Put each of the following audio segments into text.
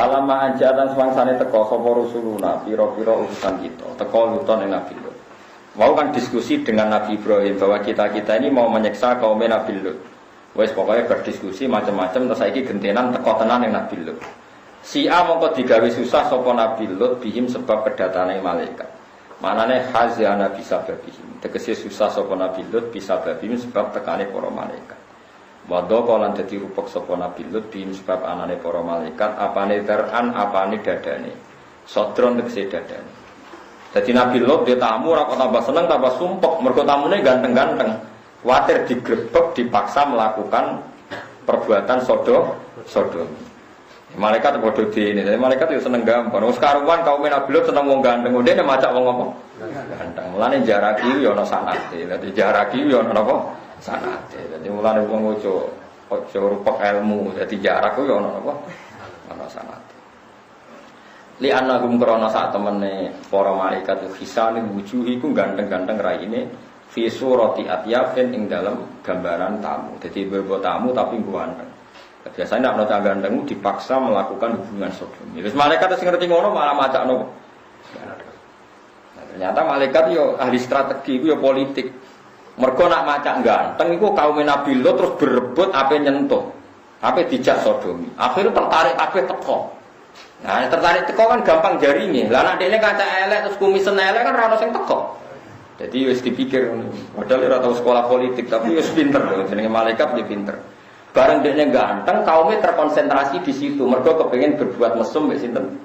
Walama anjatan semangsane teko sapa rusuluna pira-pira utusan kita, teko luton ing Nabi Lut. Mau kan diskusi dengan Nabi Ibrahim bahwa kita ini mau menyiksa kaum Nabi Lut. Wes pokoknya berdiskusi macam-macam terus saiki gentenan teko tenan ing Nabi Lut. Si A mongko digawe susah sapa Nabi Lut bihim sebab kedatane malaikat. Manane hazana bisa babihim. Tegese susah sapa Nabi Lut bisa babihim sebab tekane para malaikat. Wadha lan dadi rupek sapa Nabi Lut bihim sebab anane para malaikat apane teran apane dadane. Sodron tegese dadane. Dadi Nabi Lut dia tamu ora kok tambah seneng tambah sumpek mergo tamune ganteng-ganteng. Kuwatir digrebek dipaksa melakukan perbuatan sodomi. Malaikat bodoh ini, jadi malaikat itu seneng gampang. Wes karuan kaum Nabi Lut seneng wong ganteng, udah nek macak wong apa? Ganteng. Mulane jaraki yo ana sanate. Dadi jaraki yo ana apa? Sanate. Dadi mulane wong ojo rupek ilmu, dadi jarak yo ana apa? Ana sanate. Li annahum krana sak temene para malaikat hisane wujuh iku ganteng-ganteng raine fi surati atyafin ing dalam gambaran tamu. Dadi berbo tamu tapi ganteng. Biasanya nak nota ganteng dipaksa melakukan hubungan sodomi. Terus malaikat sing ngerti ngono malah macakno. Nah, ternyata malaikat yo ahli strategi, yo politik. Mergo nak macak ganteng iku kaum Nabi Lut terus berebut ape nyentuh, ape dijak sodomi. Akhirnya tertarik ape teko. Nah, tertarik teko kan gampang jaringe. Lah nek dekne kaca elek terus kumisen elek kan ora ono sing teko. Jadi wis dipikir padahal ora tau sekolah politik tapi wis pinter lho jenenge malaikat dia pinter. Bareng dekne ganteng, kaumnya terkonsentrasi di situ. Mergo kepengin berbuat mesum mbek sinten?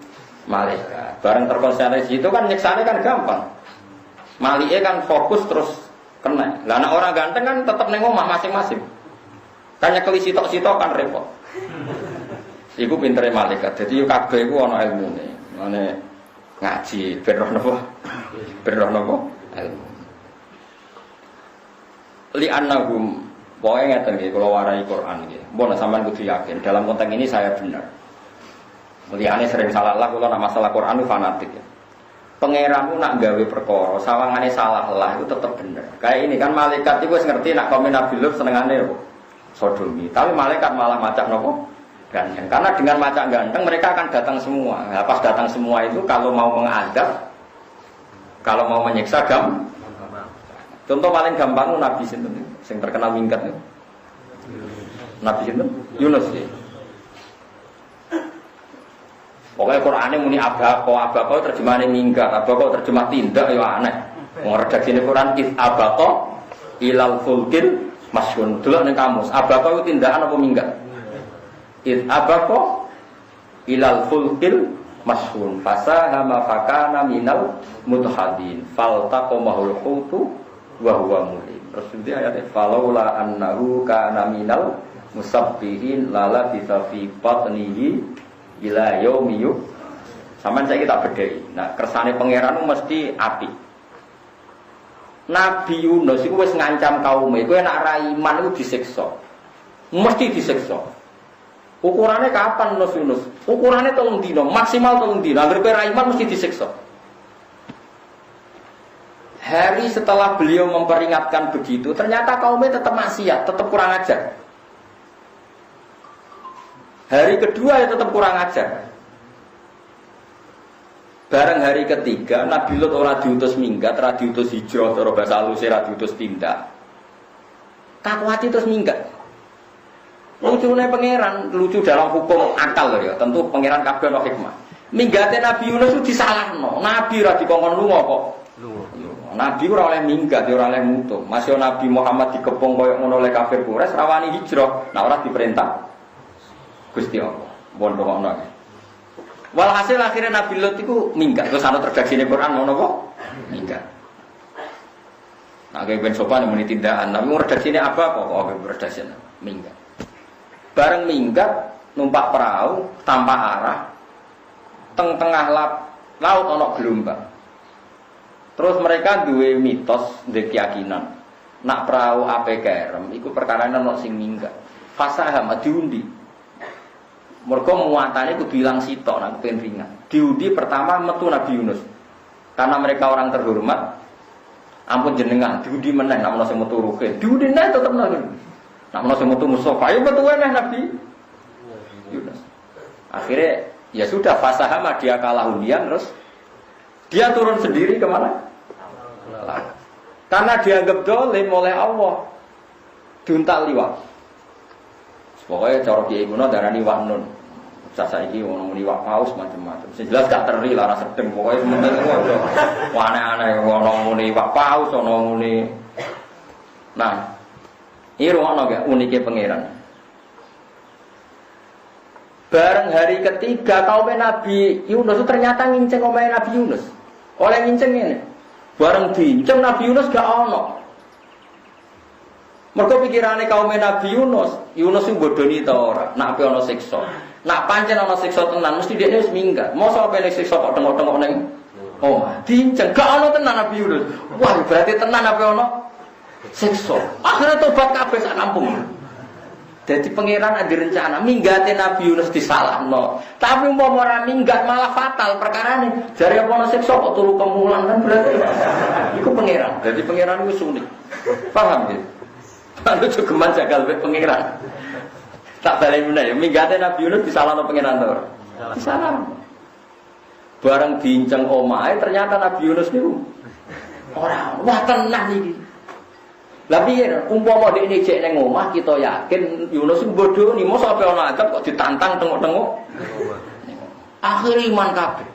Malaikat. Bareng terkonsentrasi di situ kan nyiksane kan gampang. Malike kan fokus terus kena. Lah nek orang ganteng kan tetep ning omah masing-masing. Kan nyekeli sitok-sitok kan repot. Iku pintere malaikat. Dadi yo kabeh iku ana ilmune. Mane ngaji ben roh napa? Ben roh napa? Ilmu. Li annahum pokoknya ngeten nggih kula warai Quran nggih. Mbok nek sampean kudu yakin dalam konteks ini saya benar. Mulane sering salah lah kula nek masalah Quran itu fanatik ya. Pangeranmu nak gawe perkara sawangane salah lah itu tetap benar. Kayak ini kan malaikat itu wis ngerti nak kaum Nabi Lut senengane sodomi. Tapi malaikat malah macak nopo? Ganteng. Karena dengan macak ganteng mereka akan datang semua. Nah, pas datang semua itu kalau mau mengadab, kalau mau menyiksa contoh paling gampang Nabi sinten sing terkenal minggat niku. Nabi sinten? Yunus ya. Pokoknya Qur'ane muni abaqo terjemahane minggat, abaqo terjemah tindak ya aneh. Wong redaksine Quran if abaqo ilal fulkil masyhun. Delok ning kamus, abaqo itu tindakan apa minggat? If abaqo ilal fulkil masyhun. Fasahama fakana minal mudhadin. Faltaqamahul hutu wa huwa mulim. Terus nanti ayatnya falaula annahu kana minal musabbihin lala bisa fi batnihi ila yaumi yub. Sampeyan saiki tak bedheki. Nah, kersane pangeran mesti api. Nabi Yunus iku wis ngancam kaume, kowe nek ra iman iku disiksa. Mesti disiksa. Ukurane kapan Yunus? Ukurane 3 dina, maksimal 3 dina. Anggere kowe ra iman mesti disiksa. Hari setelah beliau memperingatkan begitu, ternyata kaumnya tetap maksiat, tetap kurang ajar. Hari kedua ya tetap kurang ajar. Bareng hari ketiga, Nabi Lut ora diutus minggat, ora diutus hijrah, ora bahasa haluse ora diutus tindak. Kakuati terus minggat. Lucune pangeran, lucu dalam hukum akal ya, tentu pangeran kabeh ono hikmah. Minggate Nabi Yunus itu disalahno. Nabi ora dikongkon lunga kok. Nabi ora oleh minggat, ora oleh mutu. Masih Nabi Muhammad dikepung koyo ngono oleh kafir Quraisy rawani hijrah. Nah ora diperintah Gusti Allah. Bondo ngono. Walhasil akhirnya Nabi Lut itu minggat. Terus ana terdaksine Quran ngono kok minggat. Nah kayak ben sopan muni tindakan. Tapi redaksine apa kok redaksine minggat. Bareng minggat numpak perahu tanpa arah. Tengah laut ana gelombang. Terus mereka duwe mitos, duwe keyakinan. Nak perahu ape kerem, iku perkara ana sing minggat. Fasaham diundi. Mergo muatane kudu ilang sitok nang ben ringan. Diundi pertama metu Nabi Yunus. Karena mereka orang terhormat. Ampun jenengan, diundi meneh nek ana sing metu ruhe. Diundi neh tetep nang. Nek ana sing metu Mustafa, ayo metu neh Nabi Yunus. Akhirnya Ya sudah, fasahama dia kalah undian terus dia turun sendiri kemana? Karena dianggap dolim oleh Allah, diuntal liwat. Pokoknya cara kiai kuno darani wak nun. Sasa iki ono muni wak paus macam-macam. Sing jelas gak teri lara sedeng. Pokoke sementing ngono. Aneh-aneh ono muni wak paus, ono muni. Nah, iki rumono gak unike pangeran. Bareng hari ketiga kaum Nabi Yunus ternyata nginceng omahe Nabi Yunus. Oleh nginceng ngene. Bareng diinceng Nabi Yunus gak ono. Mergo pikirane kaum Nabi Yunus sing bodoni ta ora, nak ape ana siksa. Nak pancen ana siksa tenan mesti dhekne wis minggat. Mosok ape nek siksa kok tengok-tengok ning omah. Diinceng gak ono tenan Nabi Yunus. Wah, berarti tenan ape ono siksa. Akhire tobat kabeh sak kampung. Jadi pangeran ada rencana minggate Nabi Yunus disalahno. Tapi umpama ora minggat malah fatal perkarane. Jare apa ana siksa kok turu kemulan kan berarti iku pangeran. Jadi pangeran iku sunik. Paham ya? Lalu cukuman jagal be pangeran. Tak balik meneh ya minggate Nabi Yunus disalahno pangeran to. Disalahno. Bareng diinceng omahe ternyata Nabi Yunus niku ora wah tenang iki. Lah piye umpama dekne jek ning omah kita yakin Yunus iku bodoni mosok ape ana adab kok ditantang tengok-tengok. Akhir iman kabeh.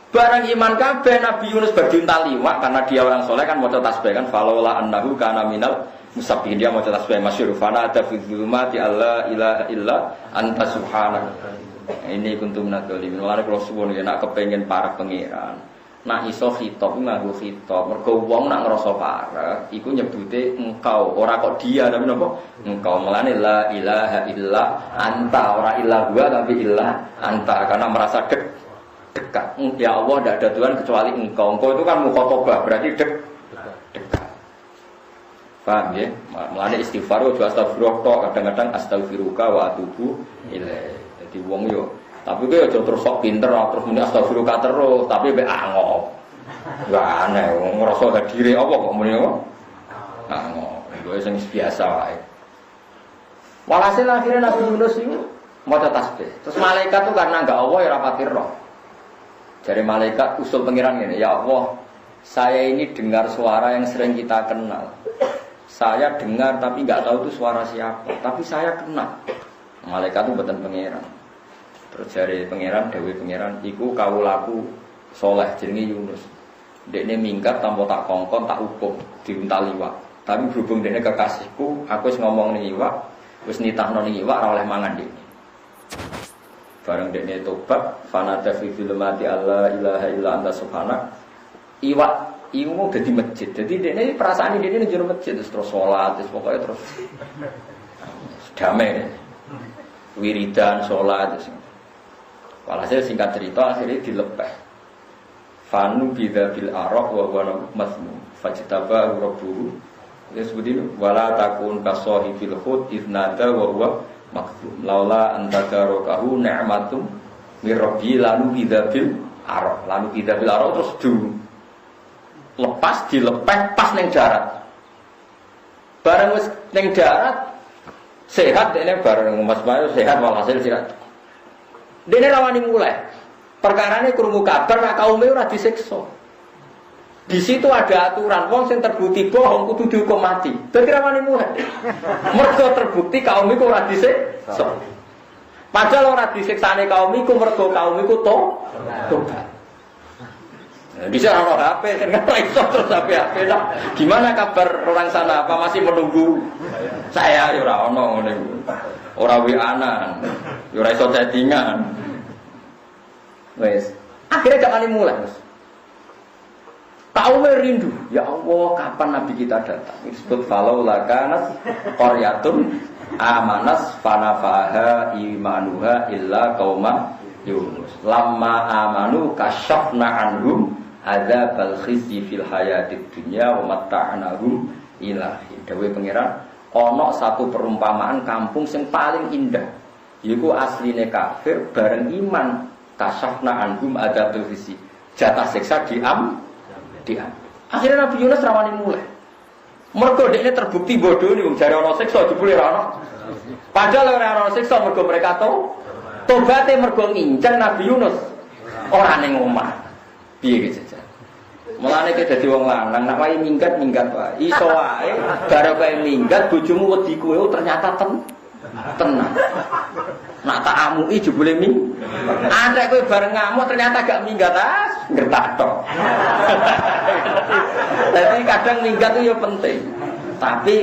Barang iman kabeh Nabi Yunus berdiuntal liwat karena dia orang soleh kan maca tasbih kan falaula annahu kana minal musabbihin dia maca tasbih masyhur fana ada fi dzulumati alla ilaha illa anta subhanaka. Ini kuntum minadzalimin. Mulane kula suwun yen nak kepengin para pangeran nak iso khitab nganggo khitab mergo wong nak ngrasa parek iku nyebute engkau ora kok dia tapi napa engkau melane la ilaha illa anta ora illa gua tapi illa anta karena merasa dekat. Ya Allah tidak ada Tuhan kecuali engkau. Engkau itu kan mukhatabah berarti dekat. Paham ya? Melane istighfar ojo astagfirullah tok kadang-kadang astaghfiruka wa atubu ilaih. Jadi wong yo tapi kowe aja terus sok pinter terus muni astagfirullah terus tapi mek angop. Lah aneh wong ngrasa hadire apa kok muni apa? Angop. Kowe sing biasa wae. Walhasil akhirnya Nabi Yunus itu maca tasbih. Terus malaikat tuh karena enggak Allah ya ora pati roh. Dari malaikat usul pengiran ini, ya Allah, saya ini dengar suara yang sering kita kenal. Saya dengar tapi nggak tahu itu suara siapa. Tapi saya kenal. Malaikat itu bukan pengiran. Terus dari pengiran, dewi pengiran, iku kawulaku soleh jenenge Yunus. Dekne minggat tanpa tak kongkon tak hukum diuntal liwat. Tapi berhubung dekne kekasihku, aku wis ngomong ning iwak, wis nitahno ning iwak ora oleh mangan dekne. Bareng dekne tobat fanata fi zulumati alla ilaha illa anta subhanak iwak iku mau dadi masjid. Jadi dekne perasaan dekne ning jero masjid terus salat terus pokoke terus damai wiridan salat terus. Walhasil singkat cerita akhirnya dilepeh. Fanu bidza bil araq wa huwa masmum fajtaba rabbuhu. Ya seperti itu wala takun kasahibil hud idnada wa huwa maksud laula antakarokahu ni'matum mirabbi lalu bidabil arok terus lepas dilepeh pas neng darat bareng wis neng darat sehat dene bareng Mas Bayu sehat walhasil sehat dene rawani mulai perkarane krungu kabar nak kaume ora disiksa. Di situ ada aturan, wong sing terbukti bohong kudu dihukum mati. Dadi rawani mulai. Mergo terbukti kaum iku ora disiksa. Padahal ora disiksane kaum iku mergo kaum iku tobat. Bisa ono HP kan ora iso terus HP lah. Gimana kabar orang sana? Apa masih menunggu saya? Ya ora ono ngene. Ora WA-an. Ya ora iso chattingan. Wes, akhirnya jangan mulai. Tahu rindu, ya Allah kapan Nabi kita datang? Disebut falau lakanat qaryatun amanas fanafaha imanuha illa qauma Yunus. Lamma amanu kasyafna anhum adzabal khizyi fil hayatid dunya wa matta'nahum ilahi. Dawe pangeran, ana satu perumpamaan kampung sing paling indah. Iku asline kafir bareng iman kasyafna anhum adzabal khizyi. Jatah siksa dia. Akhirnya Nabi Yunus rawani mulai. Mergo dekne terbukti bodoh nih, jare ana siksa jebule ora ana. Padahal ora ana siksa mergo mereka Tobaté mergo nginceng Nabi Yunus ora ning omah. Piye iki jajal? Mulane ki dadi wong lanang nek wae minggat wae. Iso wae baru kowe minggat bojomu wedi kowe ternyata tenang. Nak tak amuki jebule ming. Antek kowe bareng ngamuk ternyata gak minggat ngertak tok. Tapi kadang minggat itu ya penting. Tapi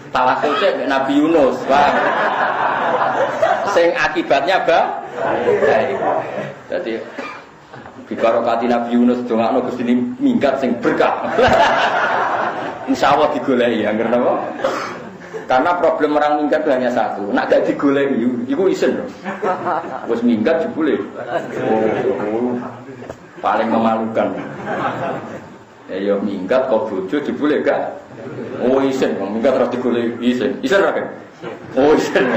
tawassul Nabi Yunus, wah. Sing akibatnya baik. Jadi bibarokati Nabi Yunus dongakno Gusti minggat sing berkah. Insyaallah digoleki ya ngerti. Karena problem orang minggat itu hanya satu, nak gak digoleki iku isen. Wis minggat jebule. Oh, paling memalukan. Ya minggat kok bojo jebule gak. Oh isen, minggat ora digoleki isen. Isen ra kan? Oh isen.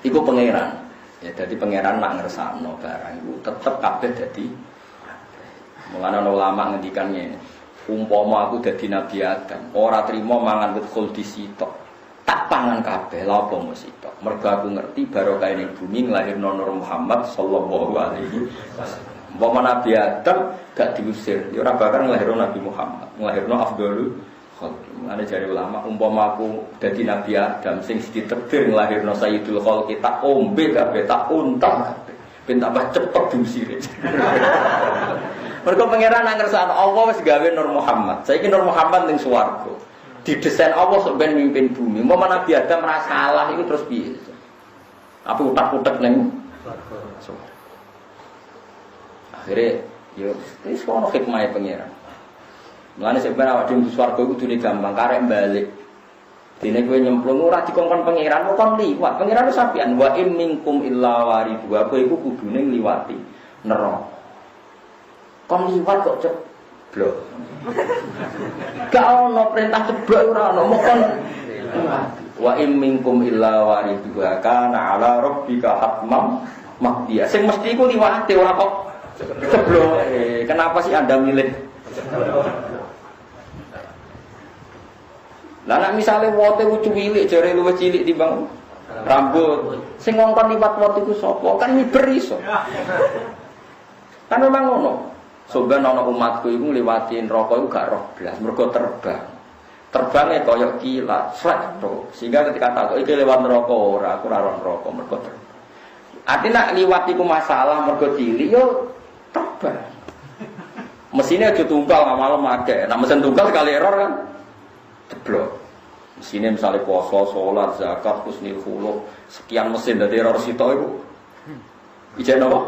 Iku pangeran. Ya dadi pangeran nak ngersakno barang iku tetep kabeh dadi. Mulane ulama ngendikan ngene. Umpama aku dadi Nabi Adam, ora trimo mangan wit khuldi sitok. Tak pangan kabeh lha apa mesti sitok. Mergo aku ngerti barokah ning bumi nglahirno Nur Muhammad sallallahu alaihi wasallam. Umpama Nabi Adam gak diusir, ya ora bakal nglahirno Nabi Muhammad, nglahirno afdhalul khalq. Mulane jare ulama, umpama aku dadi Nabi Adam sing ditakdir nglahirno Sayyidul Khalq, tak ombe kabeh, tak unta kabeh. Ben tambah cepet diusire. Mergo pangeran nang ngersakno Allah wis gawe Nur Muhammad. Saiki Nur Muhammad ning swarga. Didesain Allah sok ben mimpin bumi. Umpama Nabi Adam ora salah iku terus piye? Apa utak-utak ning swarga. Akhire yo wis ono hikmahe pangeran. Mulane sebenarnya awak dhewe swarga iku kudune gampang karek balik. Dene kowe nyemplung ora dikongkon pangeran kok liwat. Pangeran wis sampean wa in minkum illa waridhu. Kowe iku kudune ngliwati neraka. Kon liwat kok ceblok. Gak ono perintah ceblok ora ono, mokon wa in minkum illa waridhu kana ala rabbika hatmam maqdiya. Sing mesti iku liwate ora kok ceblok. Kenapa sih Anda milih? Lah nek misale wote lucu cilik jare luwih cilik timbang rambut. Sing ngongkon liwat wote iku sapa? Kan miber iso. Kan memang ngono. Soben ana umatku iku ngliwati neraka iku gak roh blas, mergo terbang. Terbange kaya kilat, sret to. Sehingga ketika takok iki lewat neraka ora, aku ora roh neraka mergo terbang. Ati nek liwat iku masalah mergo cilik yo terbang. Mesine aja tunggal ngamal make. Nek mesin tunggal sekali error kan jeblok. Mesine misale puasa, salat, zakat, husnul khuluq, sekian mesin dadi error sitok iku. Ijen apa?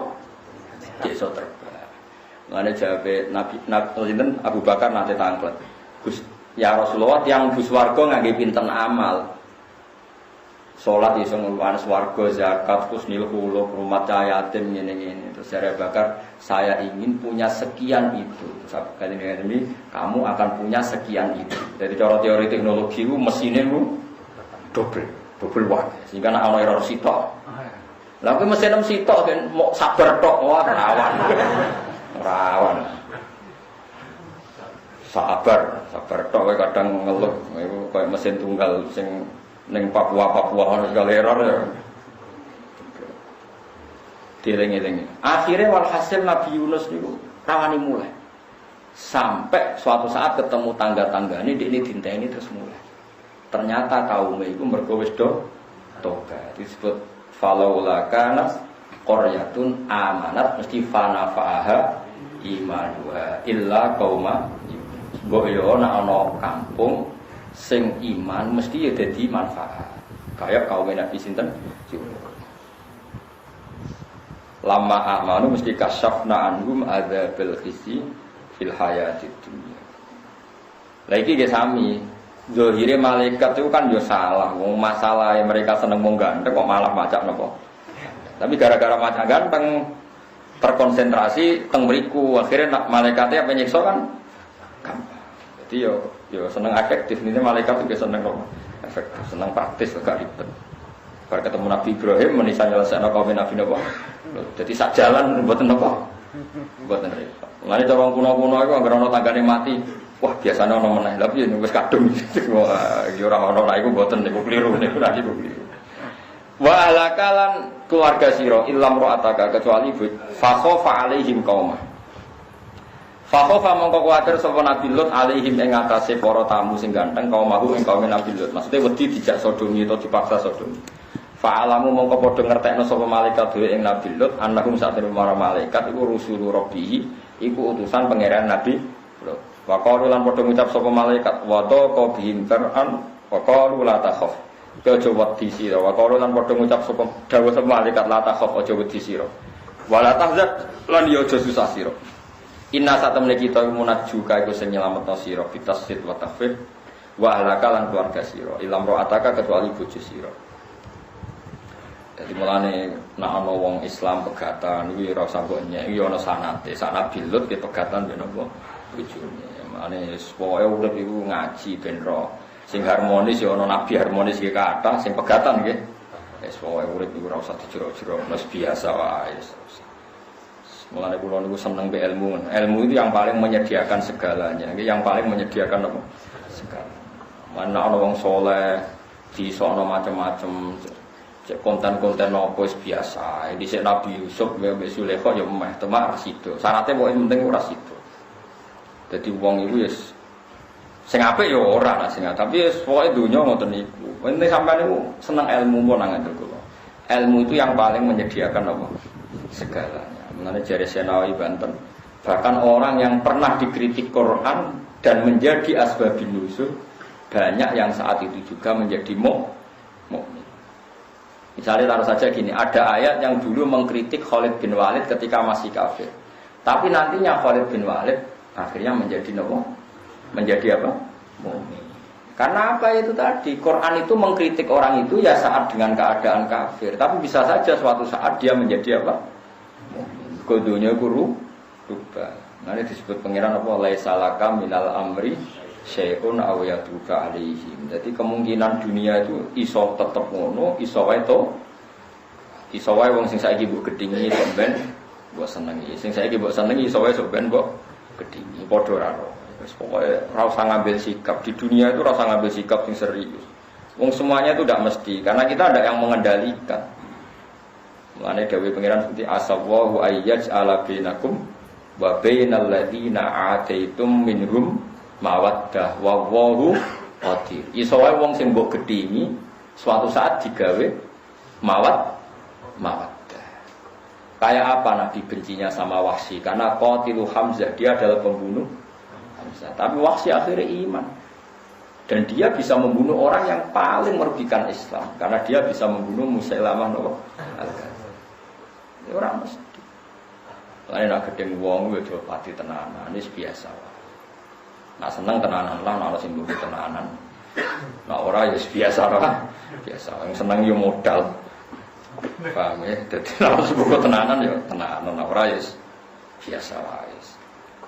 Iso terbang. Ngene jawabe Nabi Abu Bakar nate tanglet. Gus, ya Rasulullah tiyang bus warga ngangge pinten amal. Salat iso ngluwan swarga, zakat, husnul khuluq, rumah yatim ngene-ngene. Terus Abu Bakar, saya ingin punya sekian itu. Kali ini kamu akan punya sekian itu. Jadi cara teori teknologi itu mesinnya itu double watt. Sehingga nak ana error sitok. Lah kuwi mesin sitok kan mau sabar tok wah rawan. Sabar tok kadang ngeluh iku koyo mesin tunggal sing ning Papua ana segala error ya. Dieling-eling. Akhirnya walhasil Nabi Yunus niku rawani mulai. Sampai suatu saat ketemu tangga-tanggane ini dinteni terus mulai. Ternyata kaum iku mergo wis tobat. Disebut falaula kanas qaryatun amanat mesti fanafaha imanuha illa qauma. Mbok yo ana kampung sing iman mesti ya dadi manfaat. Kayak kaum Nabi sinten? Lama amanu mesti kasyafna anhum adzabil khizi fil hayatid dunya. Lagi ge sami, zahire malaikat itu kan yo salah, wong masalah mereka seneng wong ganteng kok malah macak napa. Tapi gara-gara macak ganteng terkonsentrasi teng mriku, akhirnya malaikatnya apa nyiksa kan gampang. Jadi yo seneng efektif ini malaikat juga seneng kok efektif, seneng praktis agak ribet. Bar ketemu Nabi Ibrahim menisa nyelesaikno kaum Nabi napa. Jadi sak jalan mboten napa. Mboten repot. Mulane cara wong kuno-kuno iku anggere ana tanggane mati, wah biasane ana meneh. Lah piye wis kadung. Wah, iki ora ana lha iku mboten niku kliru niku lagi keliru. Wa alakalan keluarga sira illam ra'ataka kecuali fa khafa alaihim qauma. Fa khafa mongko kuwatir sapa Nabi Lut alaihim ing atase para tamu sing ganteng kaumahu ing kaum Nabi Lut. Maksude wedi dijak sodomi atau dipaksa sodomi. Fa alamu mongko padha ngertekno sapa malaikat dhewe ing Nabi Lut annahum sa'atene para malaikat iku rusulu rabbih iku utusan pangeran Nabi Lut. Wa qalu lan padha ngucap sapa malaikat wa taqa bihim fir'an wa qalu la takhaf. Aja wedi sira. Wa qalu lan padha ngucap sapa dawuh sapa malaikat la takhaf aja wedi sira. Wa la tahzan lan ya aja susah sira. Inna satamne kita munajjuka iku sing nyelametno sira bitasfid wa takhfif wa ahlaka lan keluarga sira. Ilam ro'ataka kecuali bojo sira. Jadi mulane nek ana wong Islam pegatan iki ora usah kok nyek iki ana sanate. Sanad bilut ke pegatan ben apa bojone. Mulane pokoke urip iku ngaji ben ro. Sing harmonis ya ana nabi harmonis iki kathah sing pegatan nggih. Wis pokoke urip iku ora usah dijero-jero, wis biasa wae. Mulane kula niku seneng be ilmu. Ilmu itu yang paling menyediakan segalanya. Yang paling menyediakan apa? Segala. Mana ana wong saleh disono macam-macam cek konten-konten apa wis biasa. Dhisik Nabi Yusuf mbek Zulaikha ya meh temak rasido. Syaratnya pokoke penting ora sido. Dadi wong iku wis sing apik ya ora lah sing tapi wis pokoke donya ngoten niku. Penting sampean niku seneng ilmu pun nang ngandel kula. Ilmu itu yang paling menyediakan apa? Segalanya. Mengenai jari Senawi Banten, bahkan orang yang pernah dikritik Quran dan menjadi asbabun nuzul banyak yang saat itu juga menjadi mukmin. Misalnya taruh saja gini, ada ayat yang dulu mengkritik Khalid bin Walid ketika masih kafir, tapi nantinya Khalid bin Walid akhirnya menjadi menjadi apa? Mukmin. Karena apa itu tadi? Quran itu mengkritik orang itu ya saat dengan keadaan kafir, tapi bisa saja suatu saat dia menjadi apa? Kodonya guru rubah. Nanti disebut pengiran apa? Laisalaka minal amri syai'un aw yatuka alaihim. Jadi kemungkinan dunia itu iso tetep ngono, iso wae to. Iso wae wong sing saiki mbok gedhingi kok ben mbok senengi. Sing saiki mbok senengi iso wae sok ben mbok gedhingi. Padha ora ro. Wis pokoke ora usah ngambil sikap. Di dunia itu ora usah ngambil sikap sing serius. Wong semuanya itu tidak mesti karena kita ada yang mengendalikan. Mulane dawuh pangeran seperti asawwahu ayyaj ala bainakum wa bainal ladzina ataitum minhum mawaddah wa wallahu qadir. Iso wae wong sing mbok gedhingi suatu saat digawe mawaddah. Kayak apa Nabi bencinya sama Wahsy? Karena qatilu Hamzah, dia adalah pembunuh Hamzah. Tapi Wahsy akhirnya iman. Dan dia bisa membunuh orang yang paling merugikan Islam karena dia bisa membunuh Musailamah al-Kadzdzab. Orang mesti. Lain nak gedeng wong wis pati tenanan, wis biasa wae. Nak seneng tenanan lah, nak sing mbok tenanan. Nak ora ya biasa ora. Biasa, yang seneng yo modal. Paham ya? Dadi nak mbok tenanan yo tenanan, nak ora ya biasa wae.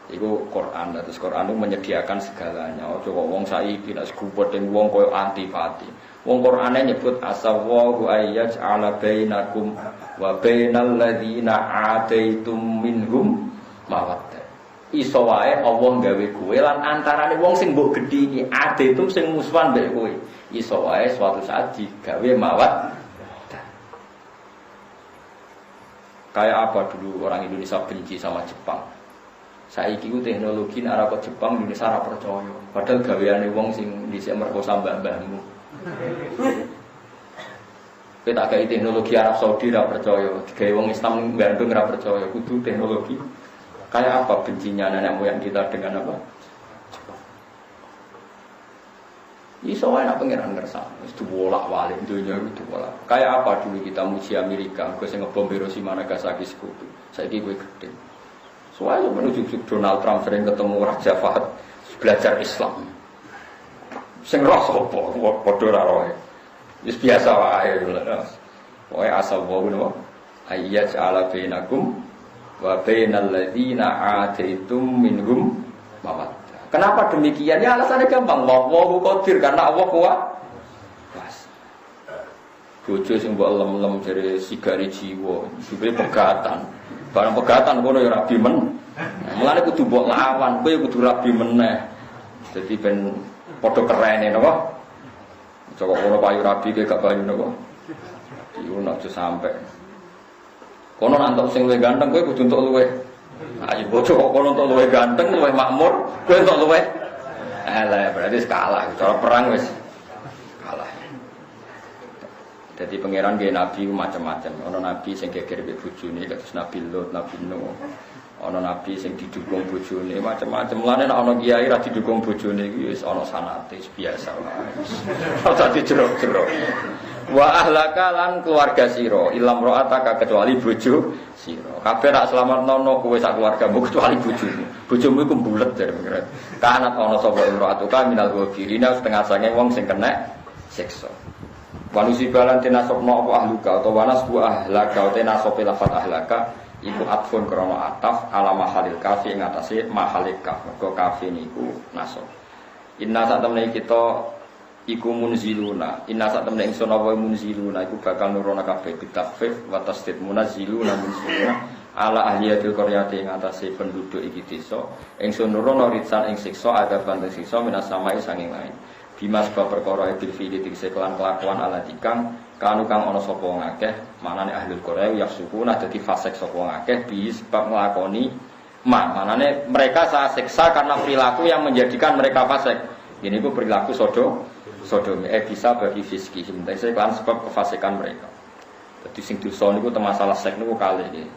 Iku Quran, terus Quran itu menyediakan segalanya. Ojo kok wong saiki nek sekubut ning wong koyo antipati. Wong Qur'ane nyebut asawwahu ayyaj ala bainakum wa bainal ladzina ataitum minhum mawaddah. Iso wae Allah gawe kowe lan antarane wong sing mbok gedhingi ataitum sing musuhan mbek kowe. Iso wae suatu saat digawe mawaddah. Kayak apa dulu orang Indonesia benci sama Jepang? Saiki ku teknologi nek arep Jepang Indonesia ora percaya. Padahal gaweane wong sing dhisik merkosa mbah-mbahmu. Kita kayak teknologi Arab Saudi ora percaya, digawe wong Islam Bandung ora percaya, kudu teknologi. Kayak apa bencinya nenek moyang kita dengan apa? Iso wae nek pangeran ngersane, wis diwolak-walik dunya itu diwolak. Kayak apa dulu kita muji Amerika, kok sing ngebom Hiroshima Nagasaki sekutu. Saiki kowe gedhe. Soalnya menuju Donald Trump sering ketemu Raja Fahad belajar Islam. Sing roh sapa padha ora roe. Wis biasa wae. Pokoke asal wae napa ayyaj ala bainakum wa bainal ladzina ataitum minhum mawaddah. Kenapa demikian? Ya alasannya gampang. Wallahu qadir karena Allah kuat. Pas. Bojo sing mbok lem-lem jare sigari jiwa, dibeli pegatan. Barang pegatan kono ya rabi men. Mulane kudu mbok lawan, kowe kudu rabi meneh. Dadi ben padha kerene napa? Coba kono payu rabi ke gak banyu napa? Iku nak sampai. Kono antuk sing luwih ganteng kowe kudu entuk luwih. Ayo bojo kok kono entuk luwih ganteng, luwih makmur, kowe entuk luwih. Lah berarti kalah, cara perang wis kalah. Jadi pangeran nggih nabi macam-macam. Ono nabi sing geger mbek bojone, kados Nabi Lut, Nabi Nuh. Ono nabi sing didukung bojone macam-macam. Mulane nek ono kiai ra didukung bojone iki wis ono sanate biasa wae. Ora dijero-jero. Wa ahlaka lan keluarga sira ilam ro'ataka kecuali bojo sira. Kabeh rak slametno kowe sak keluargamu kecuali bojomu. Bojomu iku mbulet jare pengiran. Kanat ana sapa imro'atuka minal ghafirina setengah sange wong sing kena siksa. Wanusi balan tinasopno apa ahluka atau wanas bu ahlaka atau nasopi lafad ahlaka iku atfun krono ataf ala mahalil kafi ing atase mahalil kaf. Mergo kafi niku nasop. Inna sak temene kita iku munziluna. Inna sak temene ingsun apa munziluna iku bakal nurono kabeh bitafif wa tasdid munziluna munziluna ala ahliyatil qaryati ing atase penduduk iki desa. Ingsun nurono ritsan ing siksa ada bandeng siksa minas samai sanging langit. Bimas bab perkara bil fi'li dikse kelan kelakuan ala dikang kanu kang ana sapa wong akeh manane ahlul Korea yafsukuna dadi fasik sapa wong akeh bi sebab nglakoni manane mereka saya siksa karena perilaku yang menjadikan mereka fasik. Ini ku perilaku sodom bisa bagi fiski himtese kelan sebab kefasikan mereka. Dadi sing dosa niku te masalah seks niku kali iki.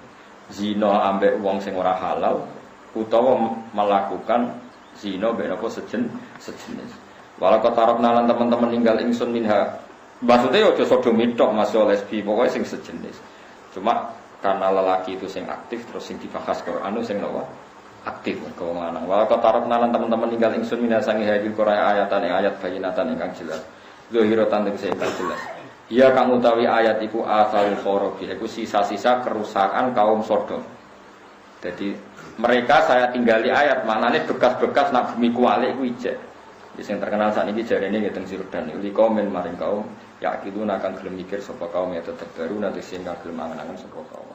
Zina ambek wong sing ora halal utawa melakukan zina mbek napa sejenis. Walau kotarok nalan teman-teman ninggal ingsun minha. Maksudnya ojo sodomi tok masih lesbi pokoknya sing sejenis. Cuma karena lelaki itu sing aktif terus sing dibahas ke anu sing nawa aktif ke wong lanang. Walau kotarok nalan teman-teman ninggal ingsun minha sangi hadil Qur'an ayatan yang ayat bayinatan ingkang jelas. Zahiratan tegese ingkang jelas. Ia kang utawi ayat iku asal khorobi iku sisa-sisa kerusakan kaum Sodom. Jadi mereka saya tinggali ayat maknane bekas-bekas nak bumi kualik iku ijek. Yang terkenal saat ini jari ini teng Sirdan. Uli kaumen maring kaum, ya itu akan gelem mikir sapa kaum ya tetep baru nanti sing gelem angen-angen sapa kaum.